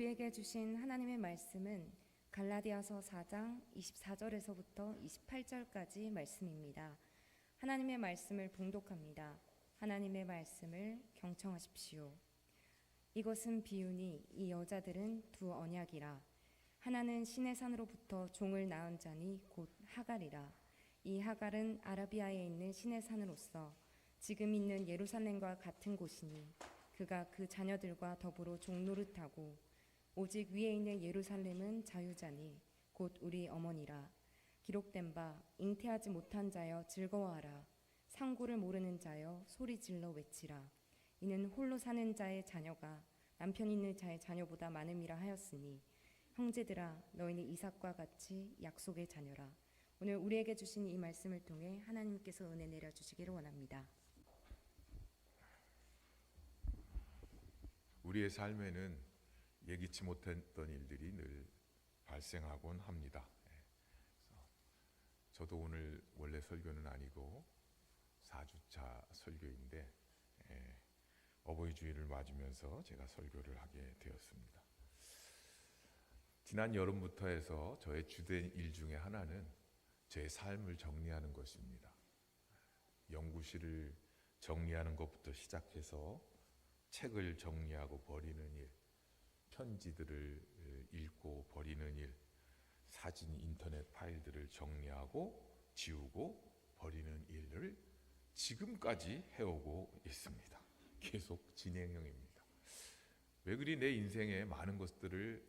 우리에게 주신 하나님의 말씀은 갈라디아서 4장 24절에서부터 28절까지 말씀입니다. 하나님의 말씀을 봉독합니다. 하나님의 말씀을 경청하십시오. 이것은 비유니 이 여자들은 두 언약이라. 하나는 신의 산으로부터 종을 낳은 자니 곧 하갈이라. 이 하갈은 아라비아에 있는 신의 산으로서 지금 있는 예루살렘과 같은 곳이니 그가 그 자녀들과 더불어 종 노릇하고 오직 위에 있는 예루살렘은 자유자니 곧 우리 어머니라. 기록된 바 잉태하지 못한 자여 즐거워하라. 상고를 모르는 자여 소리 질러 외치라. 이는 홀로 사는 자의 자녀가 남편 있는 자의 자녀보다 많음이라 하였으니 형제들아 너희는 이삭과 같이 약속의 자녀라. 오늘 우리에게 주신 이 말씀을 통해 하나님께서 은혜 내려주시기를 원합니다. 우리의 삶에는 예기치 못했던 일들이 늘 발생하곤 합니다. 저도 오늘 원래 설교는 아니고 4주차 설교인데 어버이 주일을 맞으면서 제가 설교를 하게 되었습니다. 지난 여름부터 해서 저의 주된 일 중에 하나는 제 삶을 정리하는 것입니다. 연구실을 정리하는 것부터 시작해서 책을 정리하고 버리는 일, 편지들을 읽고 버리는 일, 사진, 인터넷 파일들을 정리하고 지우고 버리는 일을 지금까지 해오고 있습니다. 계속 진행형입니다. 왜 그리 내 인생에 많은 것들을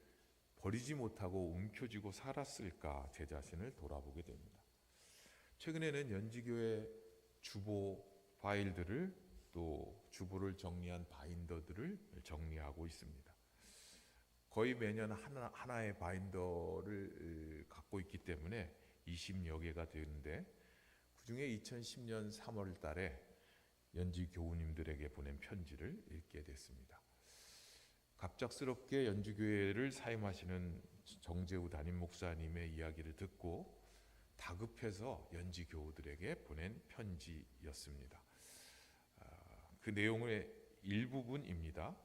버리지 못하고 움켜쥐고 살았을까 제 자신을 돌아보게 됩니다. 최근에는 연지교회 주보 파일들을 또 주보를 정리한 바인더들을 정리하고 있습니다. 거의 매년 하나의 바인더를 갖고 있기 때문에 20여 개가 되는데 그중에 2010년 3월 달에 연지 교우님들에게 보낸 편지를 읽게 됐습니다. 갑작스럽게 연지교회를 사임하시는 정재우 담임 목사님의 이야기를 듣고 다급해서 연지 교우들에게 보낸 편지였습니다. 그 내용의 일부분입니다.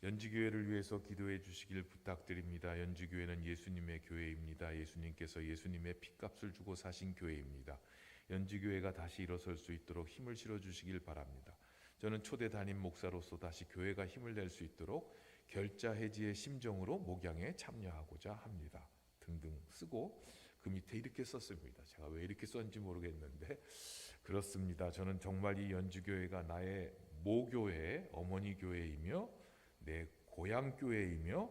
연지교회를 위해서 기도해 주시길 부탁드립니다. 연지교회는 예수님의 교회입니다. 예수님께서 예수님의 핏값을 주고 사신 교회입니다. 연지교회가 다시 일어설 수 있도록 힘을 실어 주시길 바랍니다. 저는 초대 담임 목사로서 다시 교회가 힘을 낼 수 있도록 결자 해지의 심정으로 목양에 참여하고자 합니다. 등등 쓰고 그 밑에 이렇게 썼습니다. 제가 왜 이렇게 썼는지 모르겠는데 그렇습니다. 저는 정말 이 연지교회가 나의 모교회, 어머니 교회이며 내 고향 교회이며,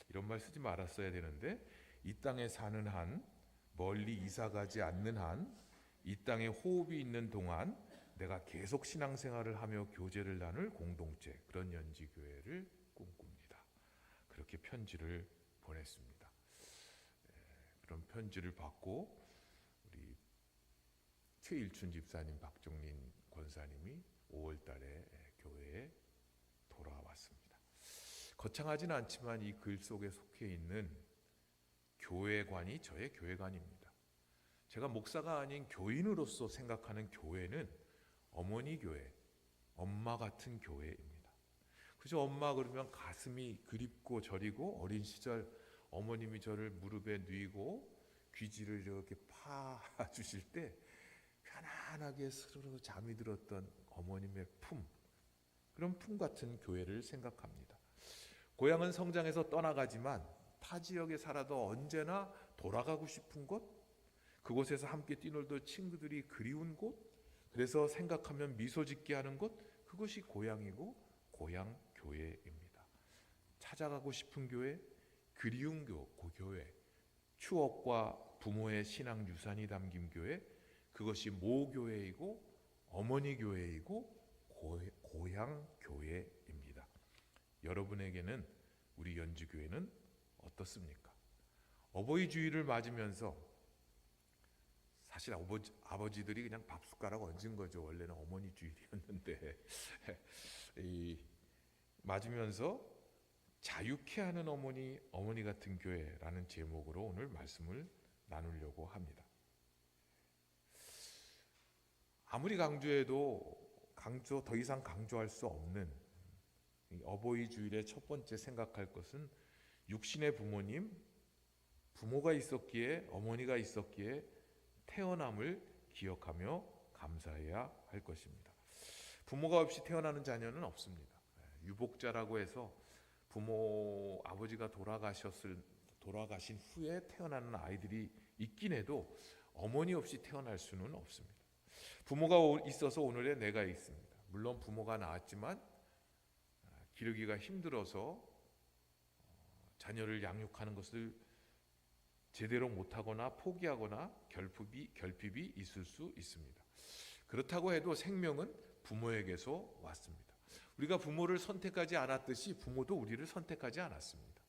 이런 말 쓰지 말았어야 되는데, 이 땅에 사는 한, 멀리 이사가지 않는 한, 이 땅에 호흡이 있는 동안 내가 계속 신앙생활을 하며 교제를 나눌 공동체, 그런 연지교회를 꿈꿉니다. 그렇게 편지를 보냈습니다. 그런 편지를 받고 우리 최일춘 집사님, 박종린 권사님이 5월 달에 교회에 돌아왔습니다. 거창하지는 않지만 이 글 속에 속해 있는 교회관이 저의 교회관입니다. 제가 목사가 아닌 교인으로서 생각하는 교회는 어머니 교회, 엄마 같은 교회입니다. 그저 엄마 그러면 가슴이 그립고 저리고, 어린 시절 어머님이 저를 무릎에 뉘고 귀지를 이렇게 파주실 때 편안하게 스르르 잠이 들었던 어머님의 품, 그런 품 같은 교회를 생각합니다. 고향은 성장해서 떠나가지만 타 지역에 살아도 언제나 돌아가고 싶은 곳, 그곳에서 함께 뛰놀던 친구들이 그리운 곳, 그래서 생각하면 미소 짓게 하는 곳, 그것이 고향이고 고향 교회입니다. 찾아가고 싶은 교회, 그리운 교회, 추억과 부모의 신앙 유산이 담긴 교회, 그것이 모교회이고 어머니 교회이고 고향 교회입니다. 여러분에게는 우리 연지교회는 어떻습니까? 어버이 주일을 맞으면서, 사실 아버지들이 그냥 밥숟가락 얹은 거죠. 원래는 어머니 주일이었는데 맞으면서 자유케 하는 어머니 같은 교회라는 제목으로 오늘 말씀을 나누려고 합니다. 아무리 강조해도 더 이상 강조할 수 없는 이 어버이 주일의 첫 번째 생각할 것은 육신의 부모님, 부모가 있었기에, 어머니가 있었기에 태어남을 기억하며 감사해야 할 것입니다. 부모가 없이 태어나는 자녀는 없습니다. 유복자라고 해서 부모, 아버지가 돌아가신 후에 태어나는 아이들이 있긴 해도 어머니 없이 태어날 수는 없습니다. 부모가 있어서 오늘의 내가 있습니다. 물론 부모가 낳았지만 기르기가 힘들어서 자녀를 양육하는 것을 제대로 못하거나 포기하거나 결핍이 있을 수 있습니다. 그렇다고 해도 생명은 부모에게서 왔습니다. 우리가 부모를 선택하지 않았듯이 부모도 우리를 선택하지 않았습니다.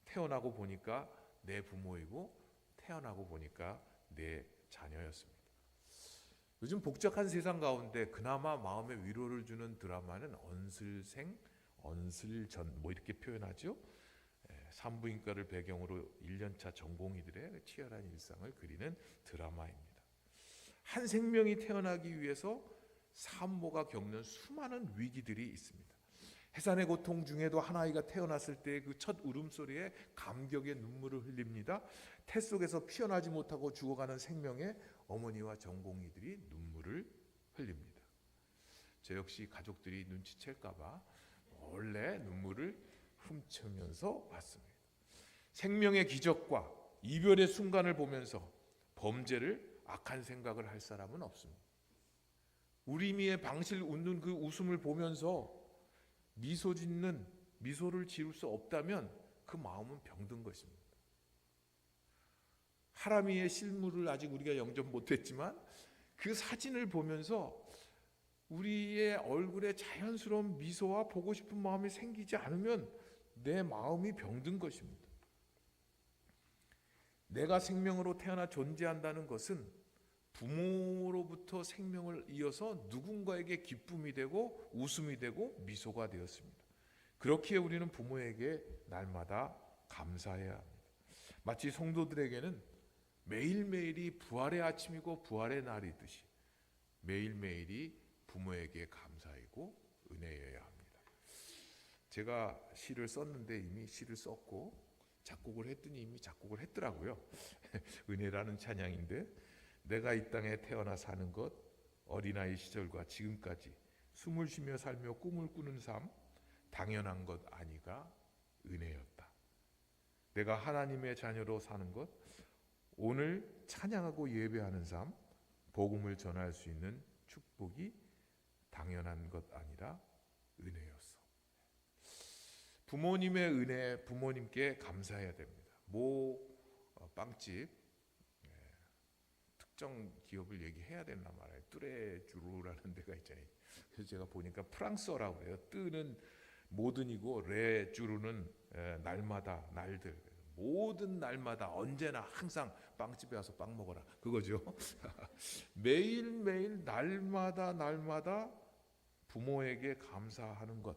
태어나고 보니까 내 부모이고 태어나고 보니까 내 자녀였습니다. 요즘 복잡한 세상 가운데 그나마 마음에 위로를 주는 드라마는 언슬생, 언슬전 뭐 이렇게 표현하죠. 산부인과를 배경으로 1년차 전공의들의 치열한 일상을 그리는 드라마입니다. 한 생명이 태어나기 위해서 산모가 겪는 수많은 위기들이 있습니다. 해산의 고통 중에도 한 아이가 태어났을 때 그 첫 울음소리에 감격의 눈물을 흘립니다. 태 속에서 피어나지 못하고 죽어가는 생명에 어머니와 전공의들이 눈물을 흘립니다. 저 역시 가족들이 눈치챌까 봐 몰래 눈물을 훔치면서 봤습니다. 생명의 기적과 이별의 순간을 보면서 범죄를 악한 생각을 할 사람은 없습니다. 우리미의 방실 웃는 그 웃음을 보면서 미소를 지을 수 없다면 그 마음은 병든 것입니다. 하람이의 실물을 아직 우리가 영접 못했지만 그 사진을 보면서 우리의 얼굴에 자연스러운 미소와 보고 싶은 마음이 생기지 않으면 내 마음이 병든 것입니다. 내가 생명으로 태어나 존재한다는 것은 부모로부터 생명을 이어서 누군가에게 기쁨이 되고 웃음이 되고 미소가 되었습니다. 그렇기에 우리는 부모에게 날마다 감사해야 합니다. 마치 성도들에게는 매일매일이 부활의 아침이고 부활의 날이듯이 매일매일이 부모에게 감사이고 은혜여야 합니다. 제가 시를 썼는데 이미 시를 썼고 작곡을 했더니 이미 작곡을 했더라고요. 은혜라는 찬양인데, 내가 이 땅에 태어나 사는 것, 어린아이 시절과 지금까지 숨을 쉬며 살며 꿈을 꾸는 삶, 당연한 것 아니가 은혜였다. 내가 하나님의 자녀로 사는 것, 오늘 찬양하고 예배하는 삶, 복음을 전할 수 있는 축복이 당연한 것 아니라 은혜였어. 부모님의 은혜, 부모님께 감사해야 됩니다. 빵집 특정 기업을 얘기해야 되나 말아요. 뚜레쥬르라는 데가 있잖아요. 그래서 제가 보니까 프랑스어라고 해요. 뜨는 모든이고 레쥬르는 날마다, 날들. 모든 날마다 언제나 항상 빵집에 와서 빵 먹어라, 그거죠. 매일매일 날마다 부모에게 감사하는 것.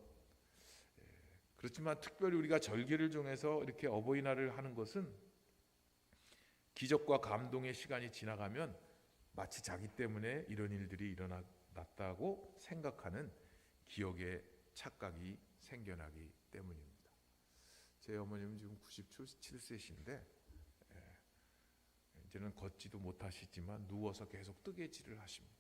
그렇지만 특별히 우리가 절기를 정해서 이렇게 어버이날을 하는 것은 기적과 감동의 시간이 지나가면 마치 자기 때문에 이런 일들이 일어났다고 생각하는 기억의 착각이 생겨나기 때문입니다. 제 어머님은 지금 97세신데 이제는 걷지도 못하시지만 누워서 계속 뜨개질을 하십니다.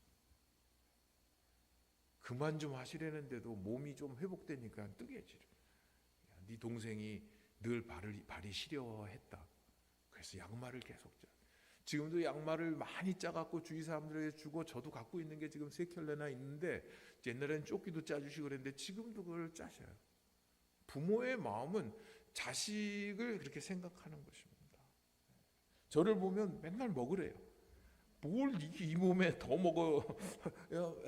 그만 좀 하시려는데도 몸이 좀 회복되니까 뜨개질을. 네 동생이 늘 발이 시려했다. 그래서 양말을 계속 짜. 지금도 양말을 많이 짜갖고 주위 사람들에게 주고 저도 갖고 있는 게 지금 3켤레나 있는데 옛날에는 조끼도 짜주시고 그랬는데 지금도 그걸 짜셔요. 부모의 마음은 자식을 그렇게 생각하는 것입니다. 저를 보면 맨날 먹으래요. 뭘 이 몸에 더 먹어야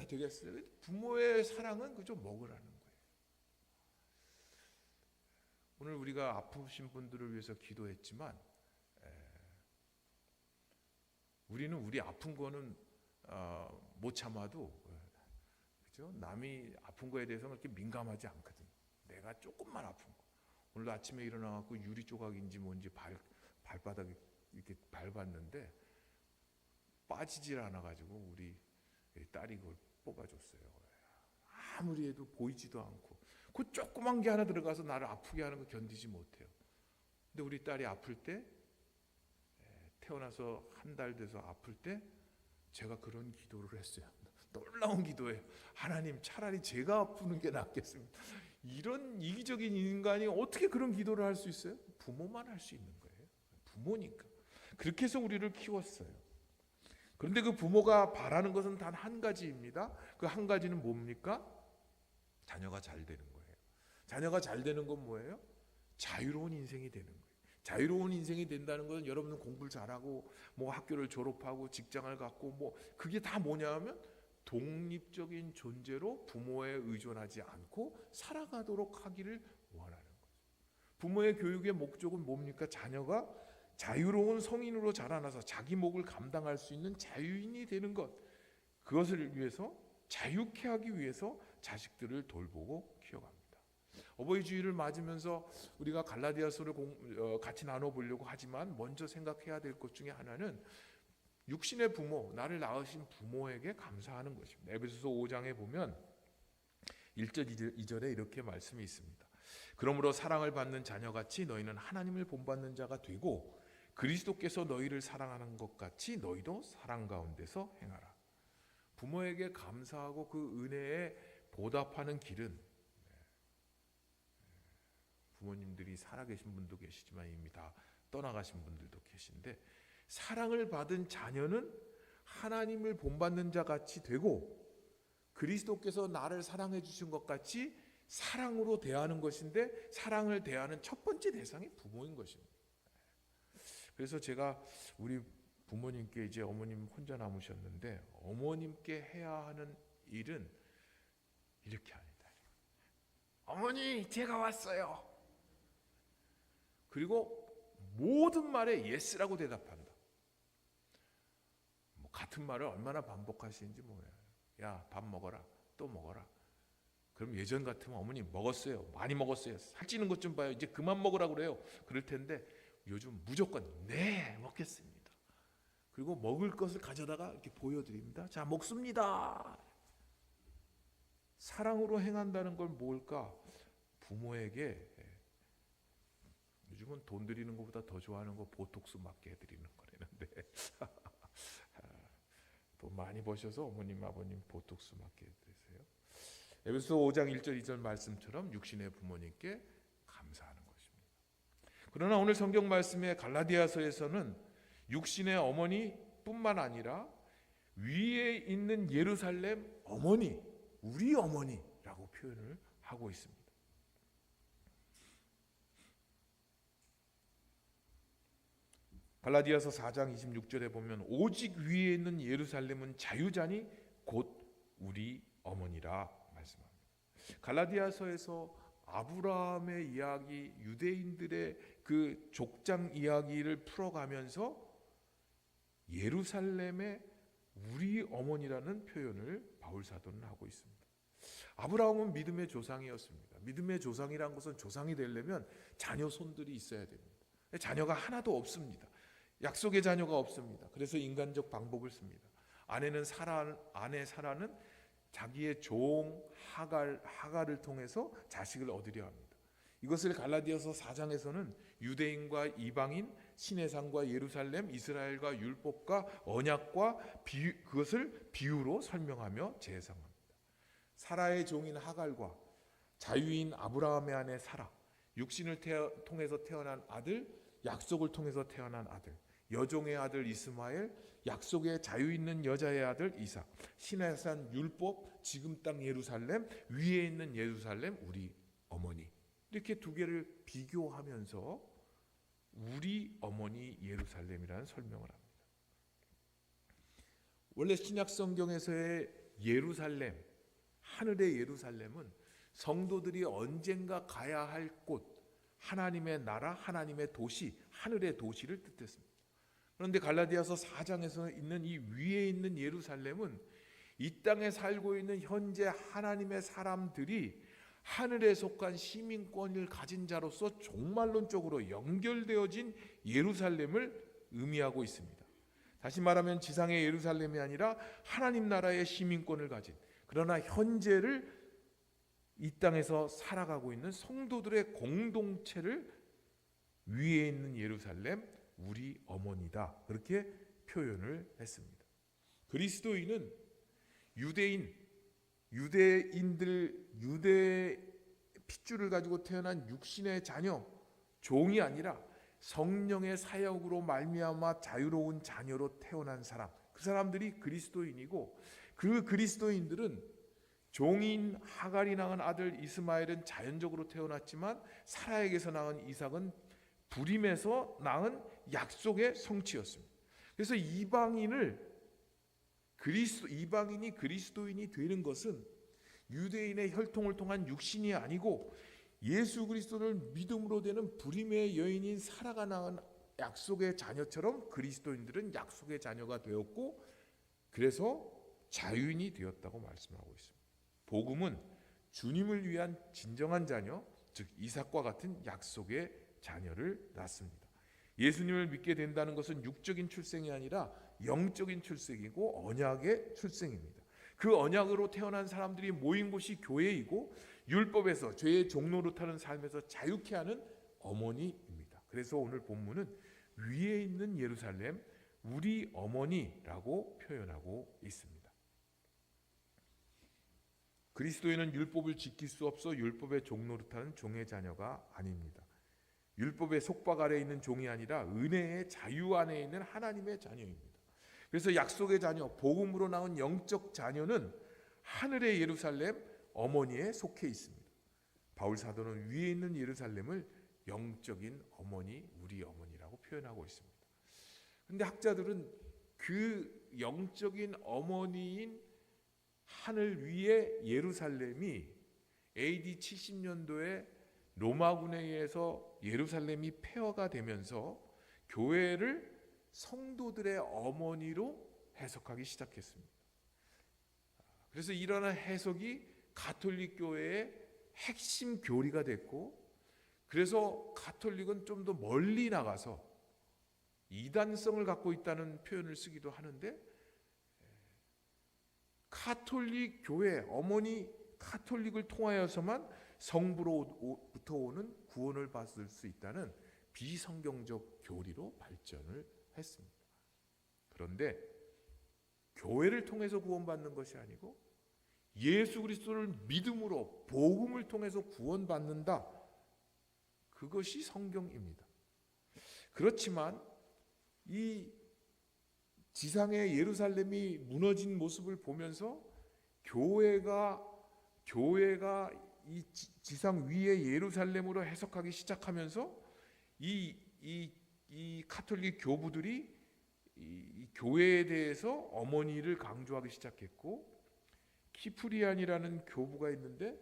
되겠어요? 부모의 사랑은 그저 먹으라는 거예요. 오늘 우리가 아프신 분들을 위해서 기도했지만 우리는 우리 아픈 거는 못 참아도 그죠? 남이 아픈 거에 대해서는 그렇게 민감하지 않거든요. 내가 조금만 아픈 거. 오늘 아침에 일어나갖고 유리 조각인지 뭔지 발바닥에 이렇게 밟았는데 빠지질 않아가지고 우리 딸이 그걸 뽑아줬어요. 아무리 해도 보이지도 않고 그 조그만 게 하나 들어가서 나를 아프게 하는 거 견디지 못해요. 근데 우리 딸이 아플 때, 태어나서 한 달 돼서 아플 때 제가 그런 기도를 했어요. 놀라운 기도예요. 하나님, 차라리 제가 아프는 게 낫겠습니다. 이런 이기적인 인간이 어떻게 그런 기도를 할 수 있어요? 부모만 할 수 있는 거예요. 부모니까. 그렇게 해서 우리를 키웠어요. 그런데 그 부모가 바라는 것은 단 한 가지입니다. 그 한 가지는 뭡니까? 자녀가 잘 되는 거예요. 자녀가 잘 되는 건 뭐예요? 자유로운 인생이 되는 거예요. 자유로운 인생이 된다는 것은 여러분은 공부를 잘하고 뭐 학교를 졸업하고 직장을 갖고 뭐 그게 다 뭐냐 하면 독립적인 존재로 부모에 의존하지 않고 살아가도록 하기를 원하는 거죠. 부모의 교육의 목적은 뭡니까? 자녀가 자유로운 성인으로 자라나서 자기 몫을 감당할 수 있는 자유인이 되는 것, 그것을 위해서 자유케 하기 위해서 자식들을 돌보고 키워갑니다. 어버이 주일을 맞으면서 우리가 갈라디아서를 같이 나눠보려고 하지만 먼저 생각해야 될 것 중에 하나는 육신의 부모, 나를 낳으신 부모에게 감사하는 것입니다. 에베소서 5장에 보면 1절 2절에 이렇게 말씀이 있습니다. 그러므로 사랑을 받는 자녀같이 너희는 하나님을 본받는 자가 되고 그리스도께서 너희를 사랑하는 것 같이 너희도 사랑 가운데서 행하라. 부모에게 감사하고 그 은혜에 보답하는 길은, 부모님들이 살아계신 분도 계시지만 이미 다 떠나가신 분들도 계신데, 사랑을 받은 자녀는 하나님을 본받는 자 같이 되고 그리스도께서 나를 사랑해 주신 것 같이 사랑으로 대하는 것인데, 사랑을 대하는 첫 번째 대상이 부모인 것입니다. 그래서 제가 우리 부모님께, 이제 어머님 혼자 남으셨는데 어머님께 해야 하는 일은 이렇게 합니다. 어머니, 제가 왔어요. 그리고 모든 말에 예스라고 대답한다. 뭐 같은 말을 얼마나 반복하시는지 뭐예요. 야, 밥 먹어라, 또 먹어라. 그럼 예전 같으면 어머니 먹었어요, 많이 먹었어요, 살찌는 것 좀 봐요, 이제 그만 먹으라고 그래요. 그럴 텐데 요즘 무조건 네, 먹겠습니다. 그리고 먹을 것을 가져다가 이렇게 보여드립니다. 자, 먹습니다. 사랑으로 행한다는 걸 뭘까? 부모에게, 요즘은 돈 드리는 것보다 더 좋아하는 거 보톡스 맞게 해드리는 거라는데 돈 많이 버셔서 어머님 아버님 보톡스 맞게 해드리세요. 에베소서 5장 1절 2절 말씀처럼 육신의 부모님께 감사하는 것입니다. 그러나 오늘 성경 말씀의 갈라디아서에서는 육신의 어머니뿐만 아니라 위에 있는 예루살렘 어머니, 우리 어머니라고 표현을 하고 있습니다. 갈라디아서 4장 26절에 보면 오직 위에 있는 예루살렘은 자유자니 곧 우리 어머니라 말씀합니다. 갈라디아서에서 아브라함의 이야기, 유대인들의 그 족장 이야기를 풀어가면서 예루살렘의 우리 어머니라는 표현을 바울 사도는 하고 있습니다. 아브라함은 믿음의 조상이었습니다. 믿음의 조상이란 것은 조상이 되려면 자녀 손들이 있어야 됩니다. 자녀가 하나도 없습니다. 약속의 자녀가 없습니다. 그래서 인간적 방법을 씁니다. 아내 사라는 자기의 종 하갈을 통해서 자식을 얻으려 합니다. 이것을 갈라디아서 4장에서는 유대인과 이방인, 신의 산과 예루살렘, 이스라엘과 율법과 언약과 그것을 비유로 설명하며 재해석합니다. 사라의 종인 하갈과 자유인 아브라함의 아내 사라, 육신을 통해서 태어난 아들, 약속을 통해서 태어난 아들, 여종의 아들 이스마엘, 약속의 자유 있는 여자의 아들 이삭, 신의 산 율법, 지금 땅 예루살렘, 위에 있는 예루살렘 우리 어머니, 이렇게 두 개를 비교하면서 우리 어머니 예루살렘이라는 설명을 합니다. 원래 신약 성경에서의 예루살렘, 하늘의 예루살렘은 성도들이 언젠가 가야 할 곳, 하나님의 나라, 하나님의 도시, 하늘의 도시를 뜻했습니다. 그런데 갈라디아서 4장에서 있는 이 위에 있는 예루살렘은 이 땅에 살고 있는 현재 하나님의 사람들이 하늘에 속한 시민권을 가진 자로서 종말론적으로 연결되어진 예루살렘을 의미하고 있습니다. 다시 말하면 지상의 예루살렘이 아니라 하나님 나라의 시민권을 가진, 그러나 현재를 이 땅에서 살아가고 있는 성도들의 공동체를 위에 있는 예루살렘 우리 어머니다, 그렇게 표현을 했습니다. 그리스도인은 유대인들, 유대 핏줄을 가지고 태어난 육신의 자녀, 종이 아니라 성령의 사역으로 말미암아 자유로운 자녀로 태어난 사람, 그 사람들이 그리스도인이고, 그 그리스도인들은 종인 하갈이 낳은 아들 이스마엘은 자연적으로 태어났지만 사라에게서 낳은 이삭은 불임에서 낳은 약속의 성취였습니다. 그래서 이방인이 그리스도인이 되는 것은 유대인의 혈통을 통한 육신이 아니고 예수 그리스도를 믿음으로 되는 불임의 여인인 사라가 낳은 약속의 자녀처럼 그리스도인들은 약속의 자녀가 되었고, 그래서 자유인이 되었다고 말씀하고 있습니다. 복음은 주님을 위한 진정한 자녀, 즉 이삭과 같은 약속의 자녀를 낳습니다. 예수님을 믿게 된다는 것은 육적인 출생이 아니라 영적인 출생이고 언약의 출생입니다. 그 언약으로 태어난 사람들이 모인 곳이 교회이고, 율법에서 죄의 종노릇하는 삶에서 자유케 하는 어머니입니다. 그래서 오늘 본문은 위에 있는 예루살렘 우리 어머니라고 표현하고 있습니다. 그리스도인은 율법을 지킬 수 없어 율법의 종노릇하는 종의 자녀가 아닙니다. 율법의 속박 아래에 있는 종이 아니라 은혜의 자유 안에 있는 하나님의 자녀입니다. 그래서 약속의 자녀, 복음으로 낳은 영적 자녀는 하늘의 예루살렘 어머니에 속해 있습니다. 바울 사도는 위에 있는 예루살렘을 영적인 어머니, 우리 어머니라고 표현하고 있습니다. 그런데 학자들은 그 영적인 어머니인 하늘 위의 예루살렘이 AD 70년도에 로마군에 의해서 예루살렘이 폐허가 되면서 교회를 성도들의 어머니로 해석하기 시작했습니다. 그래서 이러한 해석이 가톨릭 교회의 핵심 교리가 됐고, 그래서 가톨릭은 좀 더 멀리 나가서 이단성을 갖고 있다는 표현을 쓰기도 하는데, 가톨릭 교회 어머니 가톨릭을 통하여서만 성부로부터 오는 구원을 받을 수 있다는 비성경적 교리로 발전을 했습니다. 그런데 교회를 통해서 구원받는 것이 아니고 예수 그리스도를 믿음으로 복음을 통해서 구원받는다, 그것이 성경입니다. 그렇지만 이 지상의 예루살렘이 무너진 모습을 보면서 교회가 이 지상 위의 예루살렘으로 해석하기 시작하면서 이 가톨릭 교부들이 이 교회에 대해서 어머니를 강조하기 시작했고, 키프리안이라는 교부가 있는데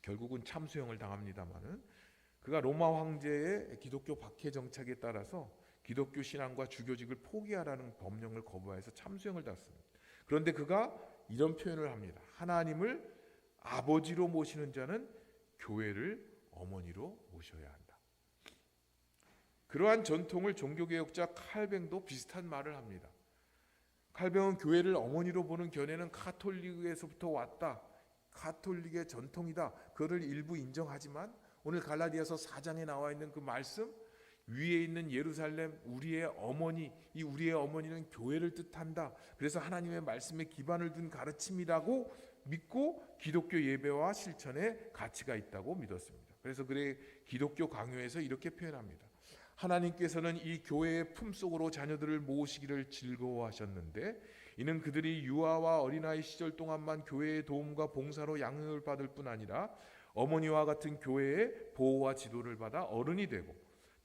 결국은 참수형을 당합니다마는 그가 로마 황제의 기독교 박해 정책에 따라서 기독교 신앙과 주교직을 포기하라는 법령을 거부해서 참수형을 당했습니다. 그런데 그가 이런 표현을 합니다. 하나님을 아버지로 모시는 자는 교회를 어머니로 모셔야 한다. 그러한 전통을 종교개혁자 칼뱅도 비슷한 말을 합니다. 칼뱅은 교회를 어머니로 보는 견해는 가톨릭에서부터 왔다, 가톨릭의 전통이다, 그를 일부 인정하지만 오늘 갈라디아서 4장에 나와 있는 그 말씀, 위에 있는 예루살렘 우리의 어머니, 이 우리의 어머니는 교회를 뜻한다. 그래서 하나님의 말씀에 기반을 둔 가르침이라고 믿고 기독교 예배와 실천에 가치가 있다고 믿었습니다. 그래서 그의 기독교 강요에서 이렇게 표현합니다. 하나님께서는 이 교회의 품속으로 자녀들을 모으시기를 즐거워하셨는데 이는 그들이 유아와 어린아이 시절 동안만 교회의 도움과 봉사로 양육을 받을 뿐 아니라 어머니와 같은 교회의 보호와 지도를 받아 어른이 되고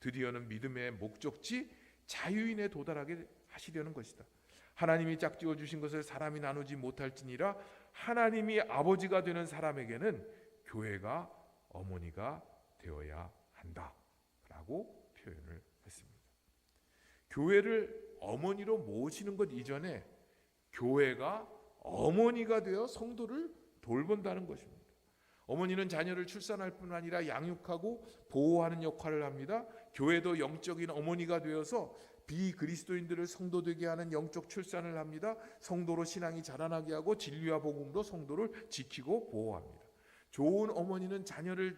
드디어는 믿음의 목적지 자유인에 도달하게 하시려는 것이다. 하나님이 짝지어 주신 것을 사람이 나누지 못할지니라 하나님이 아버지가 되는 사람에게는 교회가 어머니가 되어야 한다라고 표현을 했습니다. 교회를 어머니로 모시는 것 이전에 교회가 어머니가 되어 성도를 돌본다는 것입니다. 어머니는 자녀를 출산할 뿐 아니라 양육하고 보호하는 역할을 합니다. 교회도 영적인 어머니가 되어서 비그리스도인들을 성도 되게 하는 영적 출산을 합니다. 성도로 신앙이 자라나게 하고 진리와 복음으로 성도를 지키고 보호합니다. 좋은 어머니는 자녀를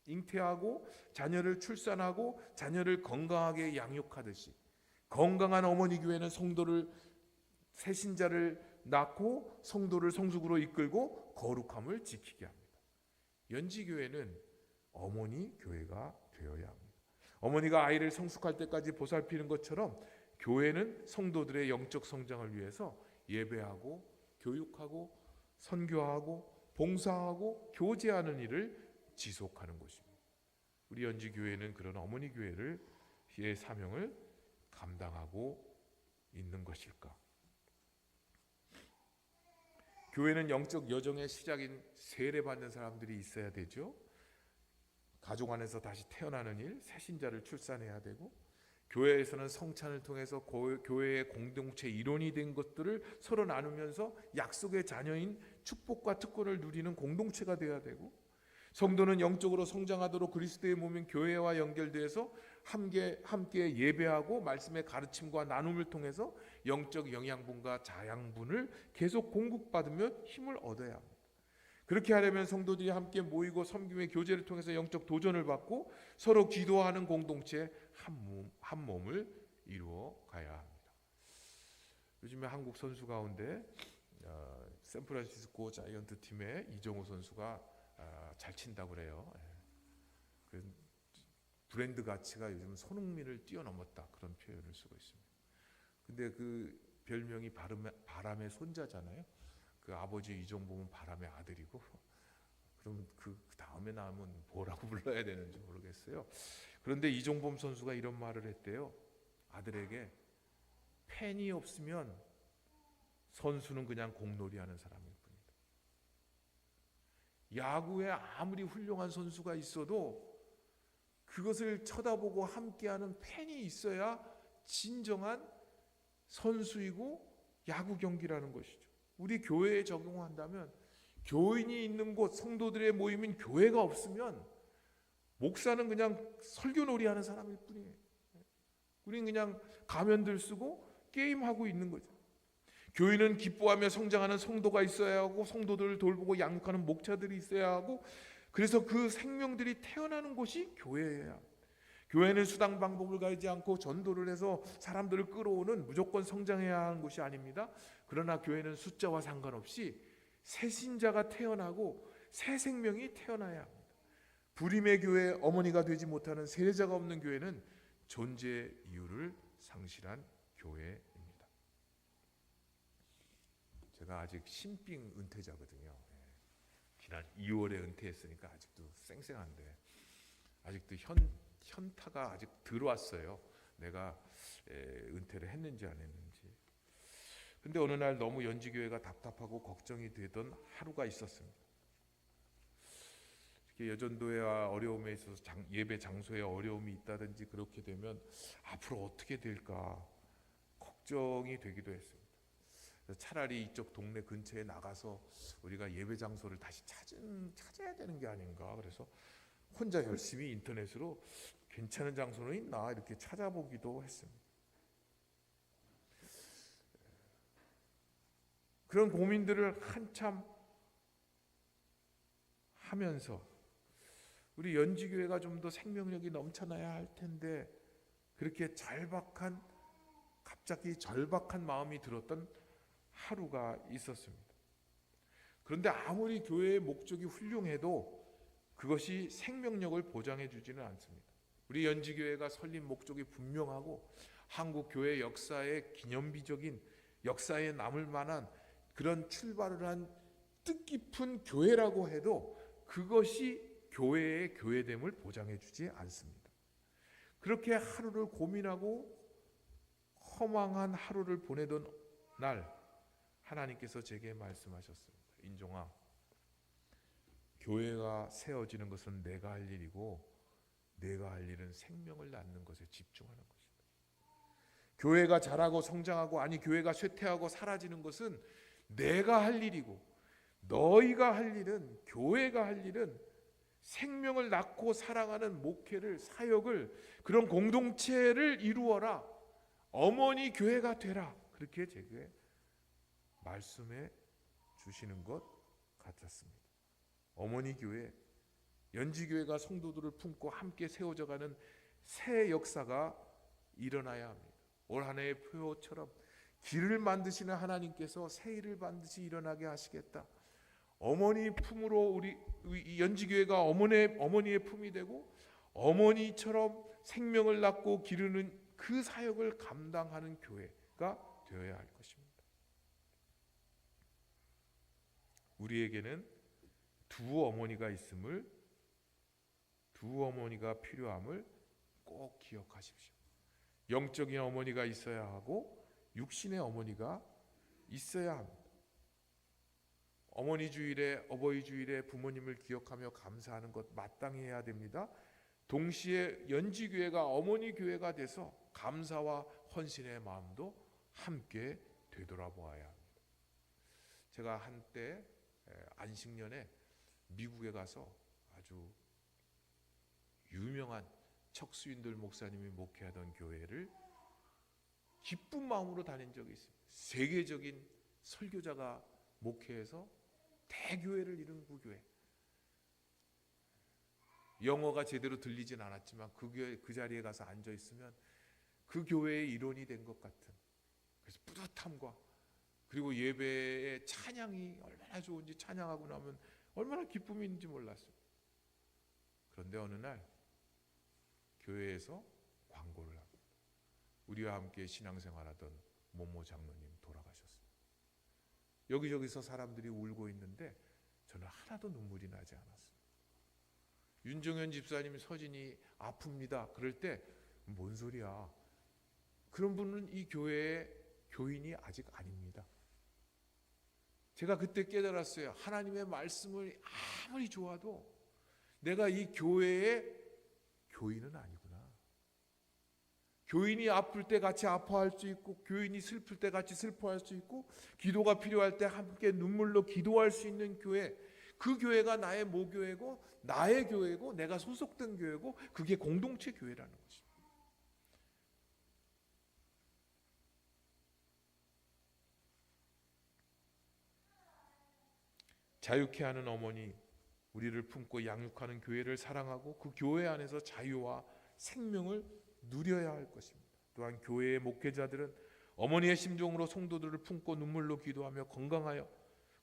잉태하고 자녀를 출산하고 자녀를 건강하게 양육하듯이 건강한 어머니 교회는 성도를 새신자를 낳고 성도를 성숙으로 이끌고 거룩함을 지키게 합니다. 연지교회는 어머니 교회가 되어야 합니다. 어머니가 아이를 성숙할 때까지 보살피는 것처럼 교회는 성도들의 영적 성장을 위해서 예배하고 교육하고 선교하고 봉사하고 교제하는 일을 지속하는 것입니다. 우리 연지교회는 그런 어머니 교회의 사명을 감당하고 있는 것일까? 교회는 영적 여정의 시작인 세례받는 사람들이 있어야 되죠. 가족 안에서 다시 태어나는 일, 새신자를 출산해야 되고, 교회에서는 성찬을 통해서 교회의 공동체 일원이 된 것들을 서로 나누면서 약속의 자녀인 축복과 특권을 누리는 공동체가 되어야 되고, 성도는 영적으로 성장하도록 그리스도의 몸인 교회와 연결돼서 함께 예배하고 말씀의 가르침과 나눔을 통해서 영적 영양분과 자양분을 계속 공급받으며 힘을 얻어야 합니다. 그렇게 하려면 성도들이 함께 모이고 섬김의 교제를 통해서 영적 도전을 받고 서로 기도하는 공동체 한 몸을 이루어 가야 합니다. 요즘에 한국 선수 가운데 샌프란시스코 자이언트 팀의 이정우 선수가 잘 친다고 그래요. 브랜드 가치가 요즘 손흥민을 뛰어넘었다, 그런 표현을 쓰고 있습니다. 근데 그 별명이 바람의 손자잖아요. 그 아버지 이종범은 바람의 아들이고, 그럼 그 다음에 나오면 뭐라고 불러야 되는지 모르겠어요. 그런데 이종범 선수가 이런 말을 했대요. 아들에게 팬이 없으면 선수는 그냥 공놀이하는 사람일 뿐이다. 야구에 아무리 훌륭한 선수가 있어도 그것을 쳐다보고 함께하는 팬이 있어야 진정한 선수이고 야구 경기라는 것이죠. 우리 교회에 적용한다면 교인이 있는 곳, 성도들의 모임인 교회가 없으면 목사는 그냥 설교놀이 하는 사람일 뿐이에요. 우리는 그냥 가면들 쓰고 게임하고 있는 거죠. 교인은 기뻐하며 성장하는 성도가 있어야 하고 성도들을 돌보고 양육하는 목자들이 있어야 하고, 그래서 그 생명들이 태어나는 곳이 교회예요. 교회는 수단 방법을 가리지 않고 전도를 해서 사람들을 끌어오는 무조건 성장해야 하는 곳이 아닙니다. 그러나 교회는 숫자와 상관없이 새 신자가 태어나고 새 생명이 태어나야 합니다. 불임의 교회, 어머니가 되지 못하는 세례자가 없는 교회는 존재 이유를 상실한 교회입니다. 제가 아직 신빙 은퇴자거든요. 지난 2월에 은퇴했으니까 아직도 쌩쌩한데, 아직도 현타가 아직 들어왔어요. 내가 은퇴를 했는지 안 했는지. 근데 어느 날 너무 연지교회가 답답하고 걱정이 되던 하루가 있었습니다. 특히 여전도회와 어려움에 있어서 예배 장소에 어려움이 있다든지 그렇게 되면 앞으로 어떻게 될까 걱정이 되기도 했습니다. 차라리 이쪽 동네 근처에 나가서 우리가 예배 장소를 다시 찾아야 되는 게 아닌가. 그래서 혼자 열심히 인터넷으로 괜찮은 장소는 있나 이렇게 찾아보기도 했습니다. 그런 고민들을 한참 하면서 우리 연지교회가 좀 더 생명력이 넘쳐나야 할 텐데, 그렇게 갑자기 절박한 마음이 들었던 하루가 있었습니다. 그런데 아무리 교회의 목적이 훌륭해도 그것이 생명력을 보장해 주지는 않습니다. 우리 연지교회가 설립 목적이 분명하고 한국 교회 역사의 기념비적인, 역사에 남을 만한 그런 출발을 한 뜻깊은 교회라고 해도 그것이 교회의 교회됨을 보장해 주지 않습니다. 그렇게 하루를 고민하고 허망한 하루를 보내던 날, 하나님께서 제게 말씀하셨습니다. 인종아, 교회가 세워지는 것은 내가 할 일이고 내가 할 일은 생명을 낳는 것에 집중하는 것이다. 교회가 자라고 성장하고, 아니 교회가 쇠퇴하고 사라지는 것은 내가 할 일이고, 너희가 할 일은, 교회가 할 일은 생명을 낳고 사랑하는 목회를, 사역을, 그런 공동체를 이루어라. 어머니 교회가 되라. 그렇게 제게 말씀해 주시는 것 같았습니다. 어머니 교회, 연지교회가 성도들을 품고 함께 세워져가는 새 역사가 일어나야 합니다. 올 한 해의 표처럼 길을 만드시는 하나님께서 새 일을 반드시 일어나게 하시겠다. 어머니 품으로 우리 연지교회가 어머니의 품이 되고 어머니처럼 생명을 낳고 기르는 그 사역을 감당하는 교회가 되어야 할 것입니다. 우리에게는 두 어머니가 필요함을 꼭 기억하십시오. 영적인 어머니가 있어야 하고 육신의 어머니가 있어야 합니다. 어머니 주일에, 어버이 주일에 부모님을 기억하며 감사하는 것 마땅히 해야 됩니다. 동시에 연지교회가 어머니 교회가 돼서 감사와 헌신의 마음도 함께 되돌아보아야 합니다. 제가 한때 안식년에 미국에 가서 아주 유명한 척수인들 목사님이 목회하던 교회를 기쁜 마음으로 다닌 적이 있습니다. 세계적인 설교자가 목회해서 대교회를 이룬 그 교회. 영어가 제대로 들리진 않았지만 그 자리에 가서 앉아 있으면 그 교회의 일원이 된 것 같은, 그래서 뿌듯함과, 그리고 예배의 찬양이 얼마나 좋은지, 찬양하고 나면 얼마나 기쁨이 있는지 몰랐어요. 그런데 어느 날 교회에서 광고를 합니다. 우리와 함께 신앙생활하던 모모 장로님 돌아가셨습니다. 여기저기서 사람들이 울고 있는데 저는 하나도 눈물이 나지 않았습니다. 윤종현 집사님 서진이 아픕니다. 그럴 때 뭔 소리야? 그런 분은 이 교회의 교인이 아직 아닙니다. 제가 그때 깨달았어요. 하나님의 말씀을 아무리 좋아도 내가 이 교회의 교인은 아니구나. 교인이 아플 때 같이 아파할 수 있고, 교인이 슬플 때 같이 슬퍼할 수 있고, 기도가 필요할 때 함께 눈물로 기도할 수 있는 교회, 그 교회가 나의 모교회고 나의 교회고 내가 소속된 교회고, 그게 공동체 교회라는 것입니다. 자유케 하는 어머니, 우리를 품고 양육하는 교회를 사랑하고 그 교회 안에서 자유와 생명을 누려야 할 것입니다. 또한 교회의 목회자들은 어머니의 심정으로 성도들을 품고 눈물로 기도하며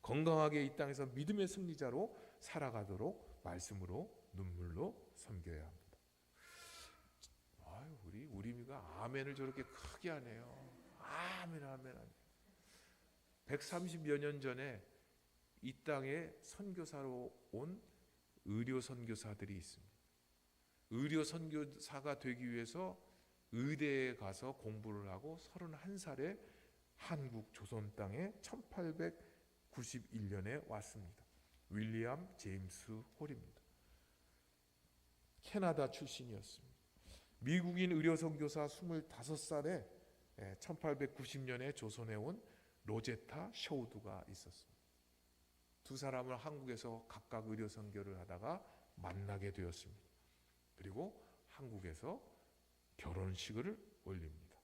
건강하게 이 땅에서 믿음의 승리자로 살아가도록 말씀으로 눈물로 섬겨야 합니다. 우리 우리미가 아멘을 저렇게 크게 하네요. 아멘, 아멘, 아멘. 130여 년 전에 이 땅에 선교사로 온 의료 선교사들이 있습니다. 의료 선교사가 되기 위해서 의대에 가서 공부를 하고 31살에 한국 조선 땅에 1891년에 왔습니다. 윌리엄 제임스 홀입니다. 캐나다 출신이었습니다. 미국인 의료 선교사 25살에 1890년에 조선에 온 로제타 셔우드가 있었습니다. 두 사람을 한국에서 각각 의료 선교를 하다가 만나게 되었습니다. 그리고 한국에서 결혼식을 올립니다.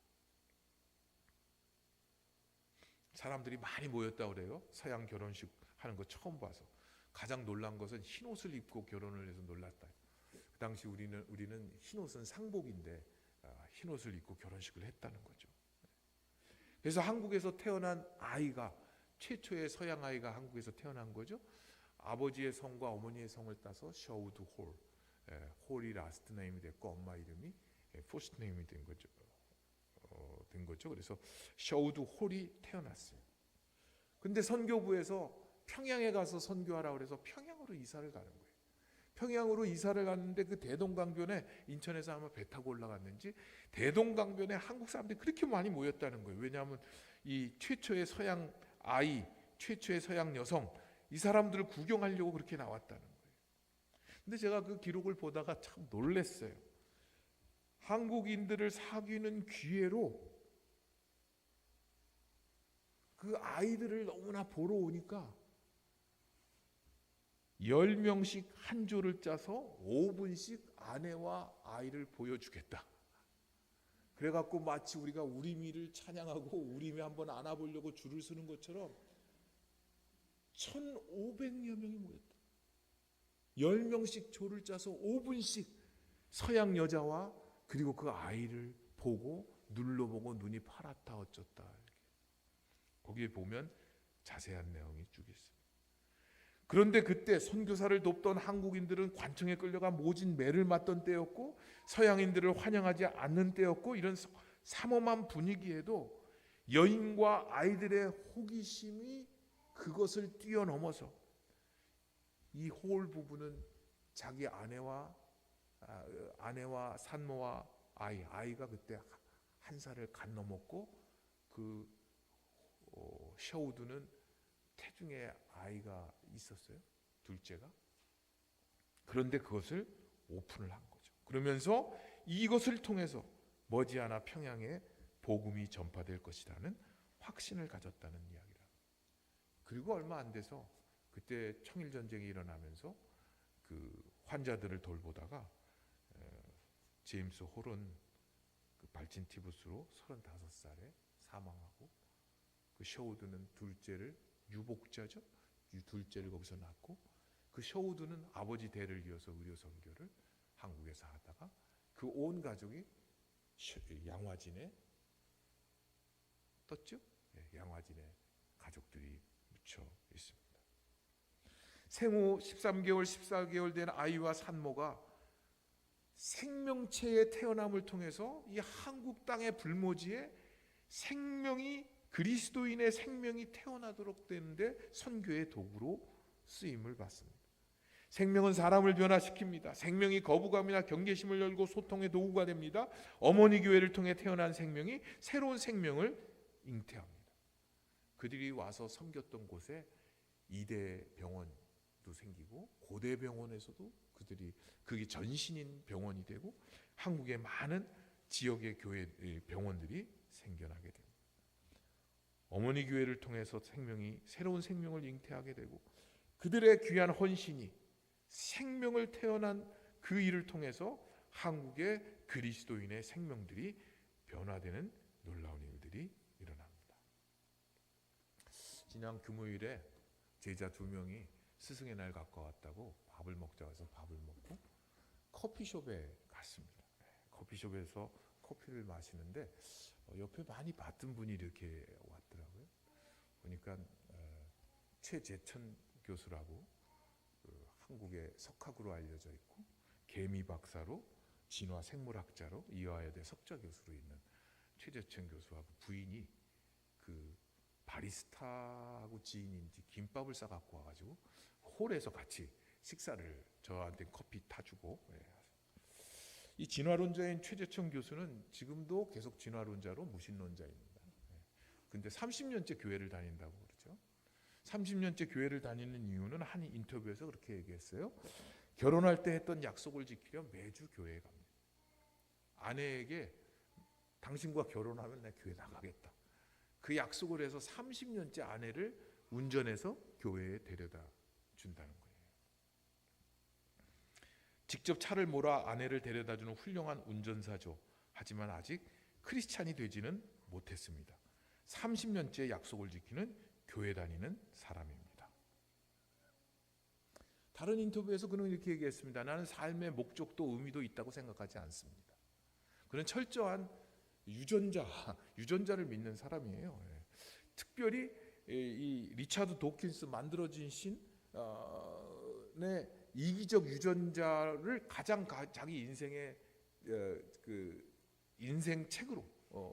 사람들이 많이 모였다고 그래요. 서양 결혼식 하는 거 처음 봐서. 가장 놀란 것은 흰 옷을 입고 결혼을 해서 놀랐다. 그 당시 우리는 흰 옷은 상복인데 흰 옷을 입고 결혼식을 했다는 거죠. 그래서 한국에서 태어난 아이가, 최초의 서양 아이가 한국에서 태어난 거죠. 아버지의 성과 어머니의 성을 따서 셔우드 홀, 홀이 라스트 네임이 됐고 엄마 이름이 포스트 네임이 된 거죠. 그래서 셔우드 홀이 태어났어요. 근데 선교부에서 평양에 가서 선교하라 그래서 평양으로 이사를 가는 거예요. 평양으로 이사를 갔는데 그 대동강변에, 인천에서 아마 배 타고 올라갔는지 대동강변에 한국 사람들이 그렇게 많이 모였다는 거예요. 왜냐하면 이 최초의 서양 아이, 최초의 서양 여성, 이 사람들을 구경하려고 그렇게 나왔다는 거예요. 근데 제가 그 기록을 보다가 참 놀랐어요. 한국인들을 사귀는 기회로 그 아이들을 너무나 보러 오니까 10명씩 한 조를 짜서 5분씩 아내와 아이를 보여주겠다. 그래갖고 마치 우리가 우리미를 찬양하고 우리미 한번 안아보려고 줄을 서는 것처럼 1,500여 명이 모였다. 10명씩 조를 짜서 5분씩 서양 여자와 그리고 그 아이를 보고 눌러보고 눈이 파랗다 어쩌다. 거기에 보면 자세한 내용이 쭉 있습니다. 그런데 그때 선교사를 돕던 한국인들은 관청에 끌려가 모진 매를 맞던 때였고 서양인들을 환영하지 않는 때였고 이런 삼엄한 분위기에도 여인과 아이들의 호기심이 그것을 뛰어넘어서 이 홀 부부는 자기 아내와 산모와 아이가 그때 1살을 간 넘었고 그 셔우드는 태중에 아이가 있었어요. 둘째가. 그런데 그것을 오픈을 한 거죠. 그러면서 이것을 통해서 머지않아 평양에 복음이 전파될 것이라는 확신을 가졌다는 이야기라. 그리고 얼마 안 돼서 그때 청일 전쟁이 일어나면서 그 환자들을 돌보다가 제임스 홀은 그 발진 티부스로 35살에 사망하고 그 셔우드는 둘째를 유복자죠. 둘째를 거기서 낳고 그 셔우드는 아버지 대를 이어서 의료 선교를 한국에서 하다가 그 온 가족이 양화진에 떴죠. 양화진에 가족들이 묻혀 있습니다. 생후 13개월, 14개월 된 아이와 산모가 생명체의 태어남을 통해서 이 한국 땅의 불모지에 생명이 그리스도인의 생명이 태어나도록 되는데 선교의 도구로 쓰임을 받습니다. 생명은 사람을 변화시킵니다. 생명이 거부감이나 경계심을 열고 소통의 도구가 됩니다. 어머니 교회를 통해 태어난 생명이 새로운 생명을 잉태합니다. 그들이 와서 섬겼던 곳에 이대 병원도 생기고 고대 병원에서도 그게 전신인 병원이 되고 한국의 많은 지역의 교회 병원들이 생겨나게 됩니다. 어머니 교회를 통해서 새로운 생명을 잉태하게 되고 그들의 귀한 헌신이 생명을 태어난 그 일을 통해서 한국의 그리스도인의 생명들이 변화되는 놀라운 일들이 일어납니다. 지난 금요일에 제자 2명이 스승의 날 가까웠다고 밥을 먹자고 해서 밥을 먹고 커피숍에 갔습니다. 커피숍에서 커피를 마시는데 옆에 많이 봤던 분이 이렇게 왔더라고요. 보니까 최재천 교수라고 한국의 석학으로 알려져 있고 개미 박사로 진화 생물학자로 이화여대 석좌 교수로 있는 최재천 교수하고 부인이 그 바리스타하고 지인인지 김밥을 싸갖고 와가지고 홀에서 같이 식사를 저한테 커피 타주고. 이 진화론자인 최재천 교수는 지금도 계속 진화론자로 무신론자입니다. 근데 30년째 교회를 다닌다고 그러죠. 30년째 교회를 다니는 이유는 한 인터뷰에서 그렇게 얘기했어요. 결혼할 때 했던 약속을 지키려 매주 교회에 갑니다. 아내에게 당신과 결혼하면 내 교회 나가겠다. 그 약속을 해서 30년째 아내를 운전해서 교회에 데려다 준다는 거예요. 직접 차를 몰아 아내를 데려다주는 훌륭한 운전사죠. 하지만 아직 크리스찬이 되지는 못했습니다. 30년째 약속을 지키는 교회 다니는 사람입니다. 다른 인터뷰에서 그는 이렇게 얘기했습니다. 나는 삶의 목적도 의미도 있다고 생각하지 않습니다. 그는 철저한 유전자를 믿는 사람이에요. 특별히 이 리차드 도킨스 만들어진 신의 이기적 유전자를 가장 자기 인생의 그 인생 책으로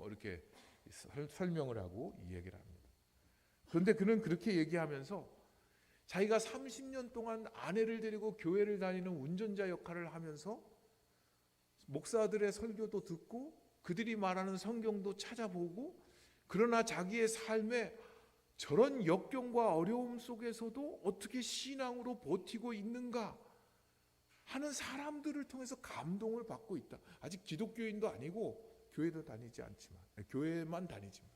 이렇게 설명을 하고 이 얘기를 합니다. 그런데 그는 그렇게 얘기하면서 자기가 30년 동안 아내를 데리고 교회를 다니는 운전자 역할을 하면서 목사들의 설교도 듣고 그들이 말하는 성경도 찾아보고 그러나 자기의 삶에 저런 역경과 어려움 속에서도 어떻게 신앙으로 버티고 있는가 하는 사람들을 통해서 감동을 받고 있다. 아직 기독교인도 아니고 교회도 다니지 않지만 교회만 다니지만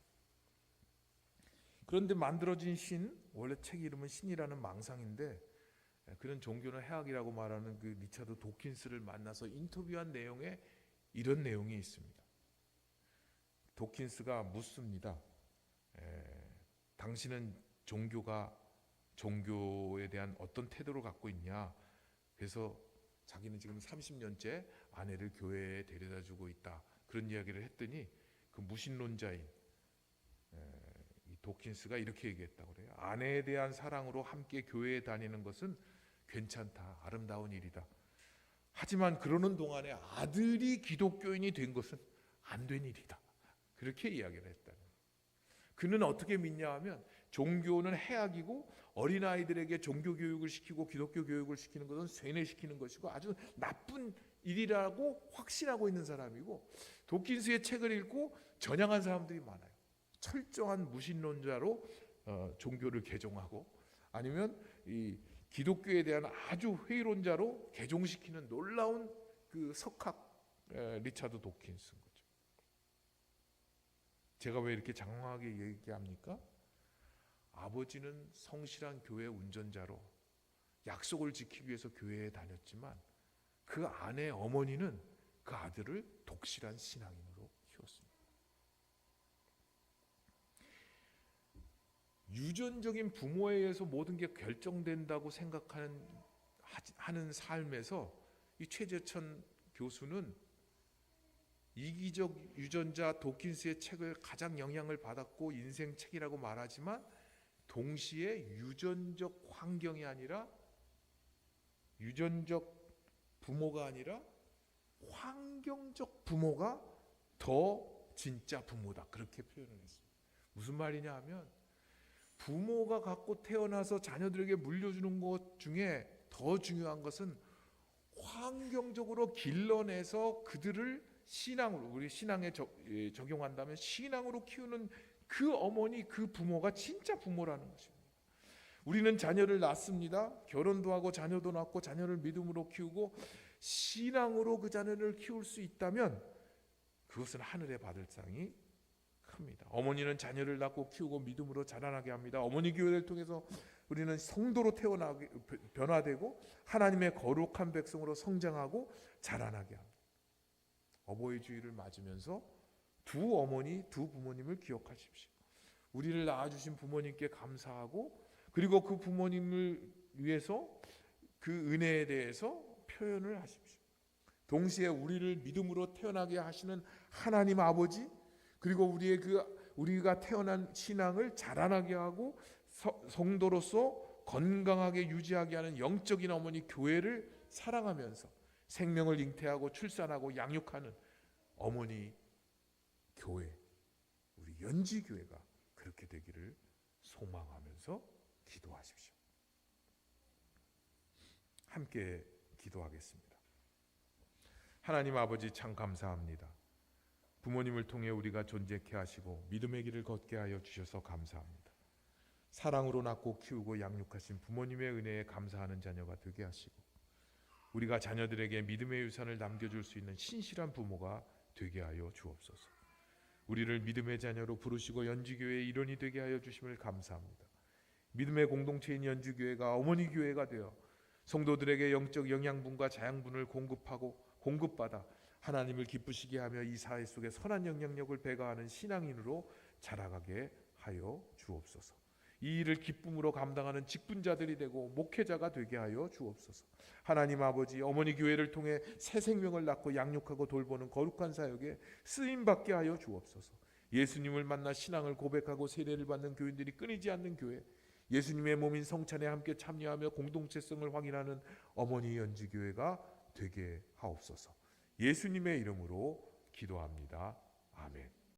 그런데 만들어진 신, 원래 책 이름은 신이라는 망상인데 그는 종교는 해악이라고 말하는 그 리차드 도킨스를 만나서 인터뷰한 내용에 이런 내용이 있습니다. 도킨스가 묻습니다. 당신은 종교에 대한 어떤 태도를 갖고 있냐? 그래서 자기는 지금 30년째 아내를 교회에 데려다 주고 있다. 그런 이야기를 했더니 그 무신론자인 이 도킨스가 이렇게 얘기했다고 그래요. 아내에 대한 사랑으로 함께 교회에 다니는 것은 괜찮다. 아름다운 일이다. 하지만 그러는 동안에 아들이 기독교인이 된 것은 안 된 일이다. 그렇게 이야기를 했다는 거예요. 그는 어떻게 믿냐 하면 종교는 해악이고 어린아이들에게 종교 교육을 시키고 기독교 교육을 시키는 것은 쇠뇌시키는 것이고 아주 나쁜 일이라고 확신하고 있는 사람이고, 도킨스의 책을 읽고 전향한 사람들이 많아요. 철저한 무신론자로 종교를 개종하고, 아니면 이 기독교에 대한 아주 회의론자로 개종시키는 놀라운 그 석학 리차드 도킨스인 거죠. 제가 왜 이렇게 장황하게 얘기합니까? 아버지는 성실한 교회 운전자로 약속을 지키기 위해서 교회에 다녔지만 그 아내 어머니는 그 아들을 독실한 신앙인으로 키웠습니다. 유전적인 부모에 의해서 모든 게 결정된다고 생각하는 삶에서 이 최재천 교수는 이기적 유전자 도킨스의 책을 가장 영향을 받았고 인생 책이라고 말하지만, 동시에 유전적 환경이 아니라 유전적 부모가 아니라 환경적 부모가 더 진짜 부모다, 그렇게 표현을 했습니다. 무슨 말이냐 하면 부모가 갖고 태어나서 자녀들에게 물려주는 것 중에 더 중요한 것은 환경적으로 길러내서 그들을 신앙으로, 우리 신앙에 적용한다면 신앙으로 키우는 그 어머니, 그 부모가 진짜 부모라는 것입니다. 우리는 자녀를 낳습니다. 결혼도 하고 자녀도 낳고 자녀를 믿음으로 키우고 신앙으로 그 자녀를 키울 수 있다면 그것은 하늘에 받을 상이 큽니다. 어머니는 자녀를 낳고 키우고 믿음으로 자라나게 합니다. 어머니 교회를 통해서 우리는 성도로 변화되고 하나님의 거룩한 백성으로 성장하고 자라나게 합니다. 어버이 주일을 맞으면서 두 어머니, 두 부모님을 기억하십시오. 우리를 낳아주신 부모님께 감사하고, 그리고 그 부모님을 위해서 그 은혜에 대해서 표현을 하십시오. 동시에 우리를 믿음으로 태어나게 하시는 하나님 아버지, 그리고 우리가 태어난 신앙을 자라나게 하고 성도로서 건강하게 유지하게 하는 영적인 어머니 교회를 사랑하면서 생명을 잉태하고 출산하고 양육하는 어머니 교회, 우리 연지교회가 그렇게 되기를 소망하면서 기도하십시오. 함께 기도하겠습니다. 하나님 아버지, 참 감사합니다. 부모님을 통해 우리가 존재케 하시고 믿음의 길을 걷게 하여 주셔서 감사합니다. 사랑으로 낳고 키우고 양육하신 부모님의 은혜에 감사하는 자녀가 되게 하시고, 우리가 자녀들에게 믿음의 유산을 남겨줄 수 있는 신실한 부모가 되게 하여 주옵소서. 우리를 믿음의 자녀로 부르시고 연지교회의 일원이 되게 하여 주심을 감사합니다. 믿음의 공동체인 연지교회가 어머니 교회가 되어 성도들에게 영적 영양분과 자양분을 공급받아 하나님을 기쁘시게 하며 이 사회 속에 선한 영향력을 배가하는 신앙인으로 자라가게 하여 주옵소서. 이 일을 기쁨으로 감당하는 직분자들이 되고 목회자가 되게 하여 주옵소서. 하나님 아버지, 어머니 교회를 통해 새 생명을 낳고 양육하고 돌보는 거룩한 사역에 쓰임받게 하여 주옵소서. 예수님을 만나 신앙을 고백하고 세례를 받는 교인들이 끊이지 않는 교회, 예수님의 몸인 성찬에 함께 참여하며 공동체성을 확인하는 어머니 연지교회가 되게 하옵소서. 예수님의 이름으로 기도합니다. 아멘.